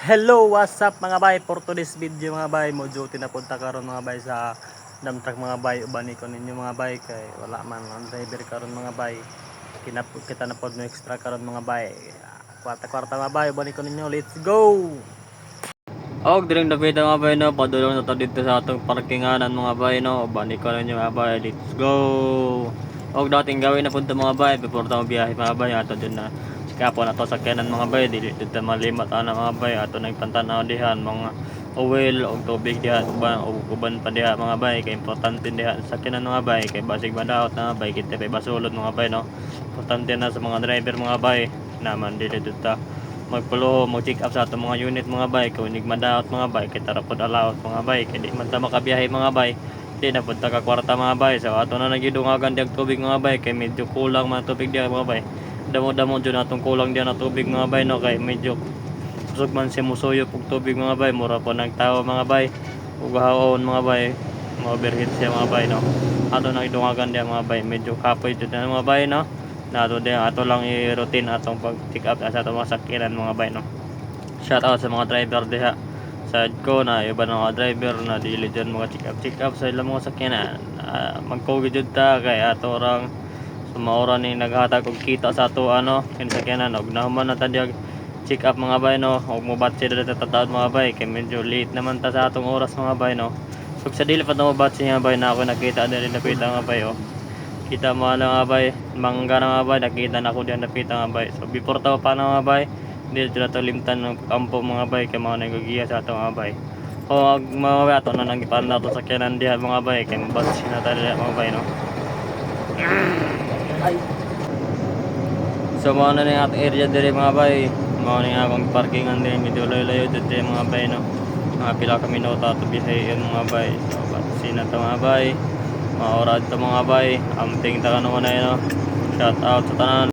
Hello, what's up mga bay? For today's video mga bay, mo duty na punta karon mga bay sa dump truck mga bay. Ubani ko ninyo mga bay kay wala man ang driver karon mga bay. Kinapod kita na pod no extra karon mga bay. Kwarta-kwarta mga bay, ubani ko ninyo. Let's go. Og diring David mga bay no, padulong na to dito sa atong parkinganan mga bay no. Ubani ko ninyo mga bay. Let's go. Og dating gawin na punta mga bay before ta biyahe mga bay ato din na kapon ato sa kanan mga bay dili dito malimat ana mga bay ato nagpantanaw dihan mga oil og tubig diha uban pa diha mga bay kay importante diha sa kanan mga bay kay basig madaot na bay kita pay basulod mga bay no. Importante na sa mga driver mga bay naman dili dito magpulo mag check up sa ato mga unit mga bay kung nig madaot mga bay kay tarapod allowed mga bay kay di man ta makabiyahe mga bay di na pud ta ka kwarta mga bay so ato na nagidungagan diag tubig mga bay kay medyo kulang man tubig diha mga bay damo-damo dyan natong kulang diyan na tubig mga bay no kay medyo kusog man siya musuyo pug tubig mga bay mura po nagtawa mga bay ug haon mga bay ma-overheat siya mga bay no ato nang idungagan diyan mga bay medyo kapoy jud na mga bay no nato diyan ato lang i-routine atong pag pick up sa atong mga sakyanan mga bay no. Shout out sa mga driver diha sa ko na iba na mga driver na dili dyan mga check up sa ilang mga sakyanan magkogi jud ta kay ato orang maura ni naghatag og kita sa ato ano kinsakyanan og nahuman na tadyag check up mga bay no og mobatsi dito tataod mga bay kay medyo late naman ta sa atong oras mga bay no so sa dili pa ta mobatsi mga bay na ako nakita dili napita mga bay oh kita mo na mga bay mangga na mga bay nakita na ako diyan napita mga bay so before ta pa na mga bay dili ta limtan ng kampo mga bay kay mga nagagiya sa atong mga bay o mga bay ato na nang ipanda to sakyanan diha mga bay kay mobatsi na ta mga bay no. Ay. So mao na yung ating area dire mga bay. Mao na akong parkingan dire medyo layo-layo dito mga bay no. Mga pila ka minuto to biyahe mga bay. So sina to mga bay. Maorad to mga bay. Amting ta kanon na no. Shout out sa tanan.